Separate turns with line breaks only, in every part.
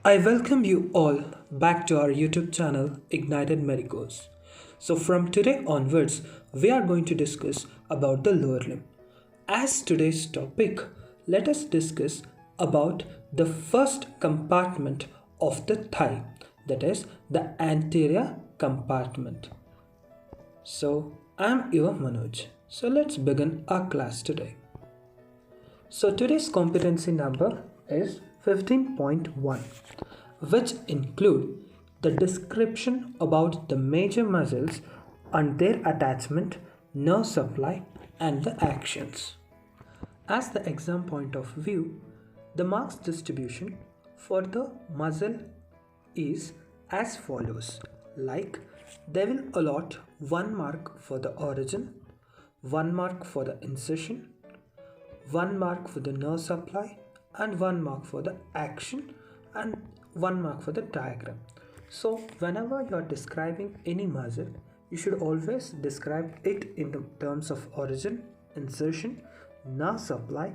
I welcome you all back to our YouTube channel Ignited Miracles. So from today onwards, we are going to discuss about the lower limb. As today's topic, let us discuss about the first compartment of the thigh, that is the anterior compartment. So I'm your Manoj. So let's begin our class today. So today's competency number is 15.1, which include the description about the major muscles and their attachment, nerve supply and the actions. As the exam point of view, the marks distribution for the muscle is as follows, like they will allot 1 mark for the origin, 1 mark for the insertion, 1 mark for the nerve supply and 1 mark for the action and 1 mark for the diagram. So whenever you are describing any muscle, you should always describe it in the terms of origin, insertion, nerve supply,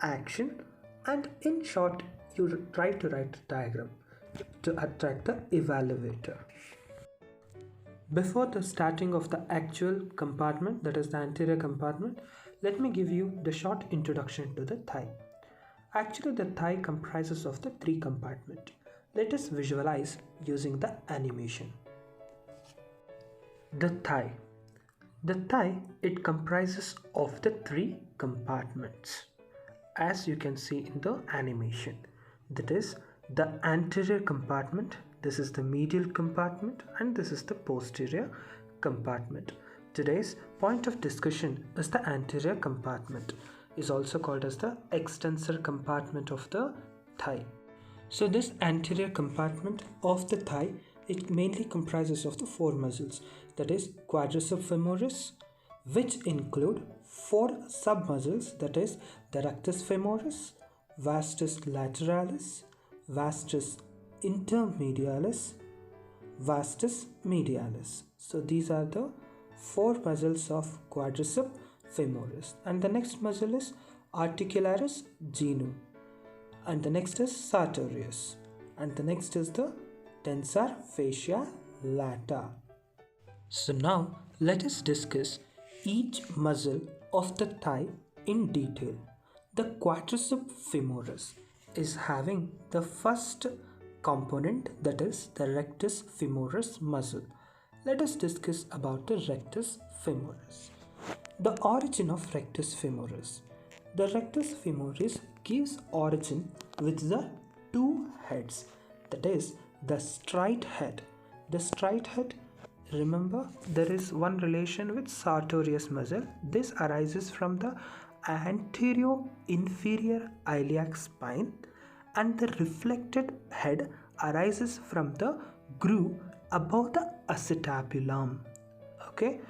action, and in short you try to write a diagram to attract the evaluator. Before the starting of the actual compartment, that is the anterior compartment, let me give you the short introduction to the thigh. Actually, the thigh comprises of the 3 compartments. Let us visualize using the animation. The thigh. The thigh, it comprises of the 3 compartments. As you can see in the animation. That is the anterior compartment, this is the medial compartment, and this is the posterior compartment. Today's point of discussion is the anterior compartment, is also called as the extensor compartment of the thigh. So this anterior compartment of the thigh, it mainly comprises of the 4 muscles, that is quadriceps femoris, which include 4 submuscles, that is the rectus femoris, vastus lateralis, vastus intermedialis, vastus medialis. So these are the 4 muscles of quadriceps femoris, and the next muscle is Articularis Genome, and the next is Sartorius, and the next is the Tensor Fasciae Latae. So now let us discuss each muscle of the thigh in detail. The quadriceps femoris is having the first component, that is the rectus femoris muscle. Let us discuss about the rectus femoris. The origin of rectus femoris. The rectus femoris gives origin with the 2 heads, that is the straight head. The straight head, remember, there is one relation with Sartorius muscle. This arises from the anterior inferior iliac spine, and the reflected head arises from the groove above the acetabulum. Okay,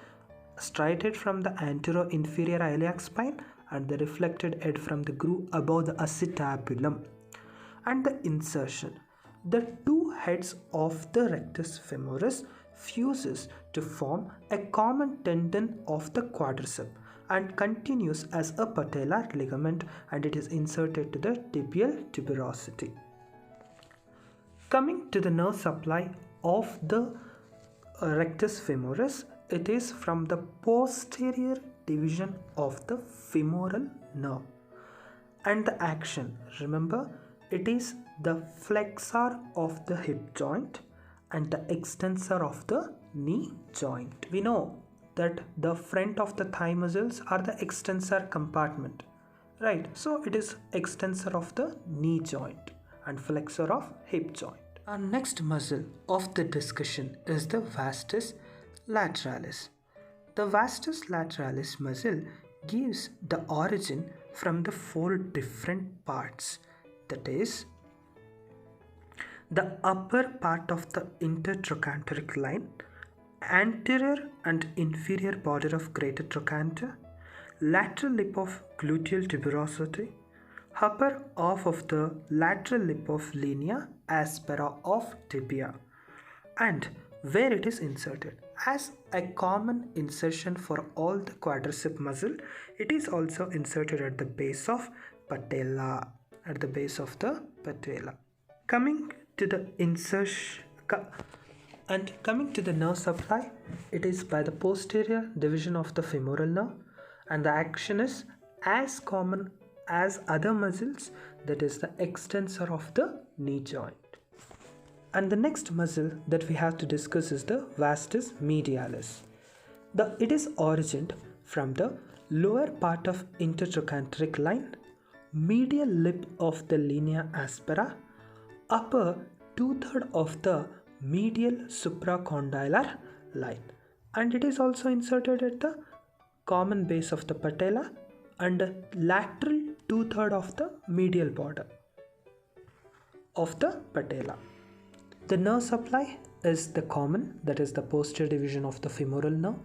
straight head from the anterior inferior iliac spine and the reflected head from the groove above the acetabulum. And the insertion, the 2 heads of the rectus femoris fuses to form a common tendon of the quadricep and continues as a patellar ligament, and it is inserted to the tibial tuberosity. Coming to the nerve supply of the rectus femoris, it is from the posterior division of the femoral nerve. And the action, remember, it is the flexor of the hip joint and the extensor of the knee joint. We know that the front of the thigh muscles are the extensor compartment, right? So it is extensor of the knee joint and flexor of hip joint. Our next muscle of the discussion is the vastus lateralis. The vastus lateralis muscle gives the origin from the 4 different parts, that is the upper part of the intertrochanteric line, anterior and inferior border of greater trochanter, lateral lip of gluteal tuberosity, upper half of the lateral lip of linea aspera of tibia, and where it is inserted. As a common insertion for all the quadricep muscle, it is also inserted at the base of patella, Coming to the insertion and coming to the nerve supply, it is by the posterior division of the femoral nerve, and the action is as common as other muscles, that is the extensor of the knee joint. And the next muscle that we have to discuss is the Vastus Medialis. It is originated from the lower part of intertrochanteric line, medial lip of the linea aspera, upper 2/3 of the medial supracondylar line, and it is also inserted at the common base of the patella and lateral 2/3 of the medial border of the patella. The nerve supply is the common, that is the posterior division of the femoral nerve,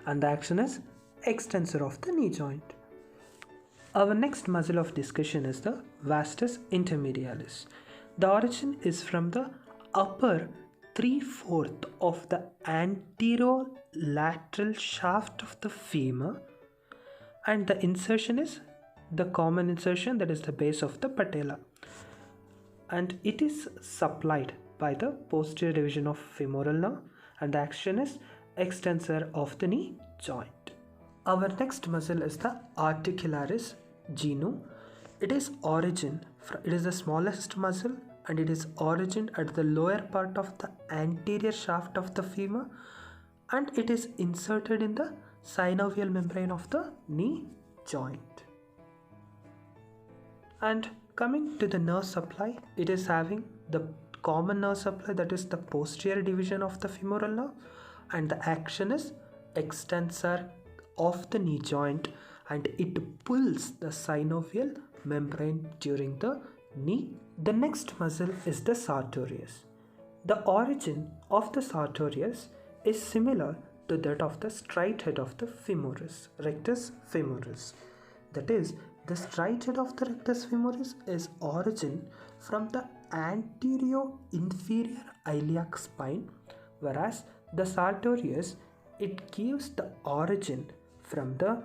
and the action is extensor of the knee joint. Our next muscle of discussion is the Vastus intermedialis. The origin is from the upper 3/4 of the anterolateral shaft of the femur, and the insertion is the common insertion, that is the base of the patella, and it is supplied by the posterior division of femoral nerve, and the action is extensor of the knee joint. Our next muscle is the Articularis Genome. It is the smallest muscle, and it is origin at the lower part of the anterior shaft of the femur, and it is inserted in the synovial membrane of the knee joint. And coming to the nerve supply, it is having the common nerve supply, that is the posterior division of the femoral nerve, and the action is extensor of the knee joint, and it pulls the synovial membrane during the knee. The next muscle is the Sartorius. The origin of the Sartorius is similar to that of the straight head of the femoris, Rectus Femoris. That is, the straight head of the Rectus Femoris is origin from the anterior inferior iliac spine, whereas the Sartorius, it gives the origin from the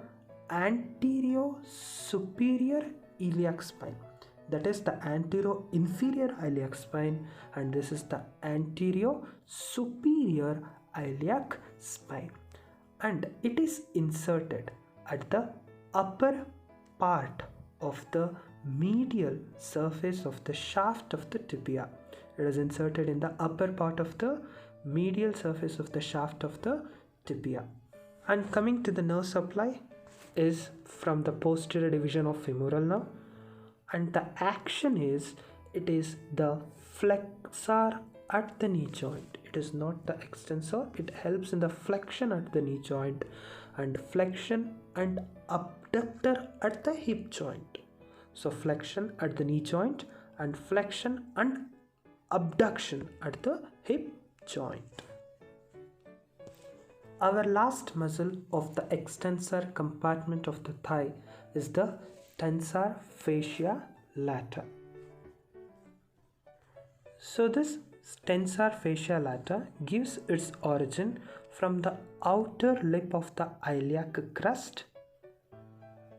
anterior superior iliac spine, that is the anterior inferior iliac spine, and this is the anterior superior iliac spine, and it is inserted at the upper part of the medial surface of the shaft of the tibia. It is inserted in the upper part of the medial surface of the shaft of the tibia. And coming to the nerve supply is from the posterior division of femoral nerve, and the action is, it is the flexor at the knee joint. It is not the extensor. It helps in the flexion at the knee joint, and flexion and abductor at the hip joint. So flexion at the knee joint and flexion and abduction at the hip joint. Our last muscle of the extensor compartment of the thigh is the Tensor fascia lata. So this Tensor fascia lata gives its origin from the outer lip of the iliac crust,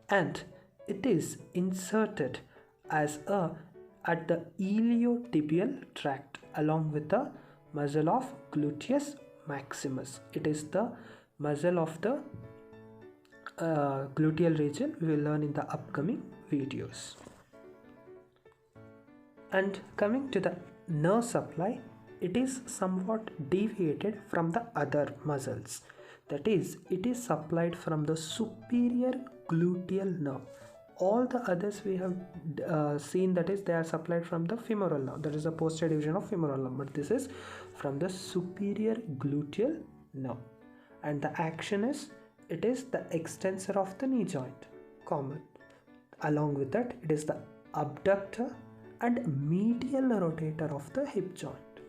and it is inserted at the iliotibial tract along with the muscle of gluteus maximus. It is the muscle of the gluteal region. We will learn in the upcoming videos. And coming to the nerve supply, it is somewhat deviated from the other muscles. That is, it is supplied from the superior gluteal nerve. All the others we have seen, that is, they are supplied from the femoral nerve, that is the posterior division of femoral nerve, but this is from the superior gluteal nerve, and the action is, it is the extensor of the knee joint, common. Along with that, it is the abductor and medial rotator of the hip joint.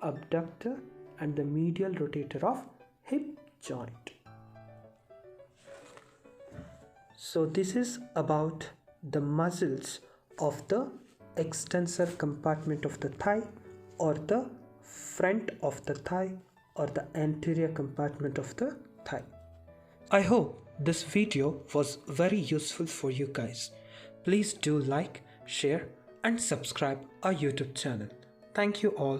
Abductor and the medial rotator of hip joint. So this is about the muscles of the extensor compartment of the thigh, or the front of the thigh, or the anterior compartment of the thigh. I hope this video was very useful for you guys. Please do like, share and subscribe our YouTube channel. Thank you all.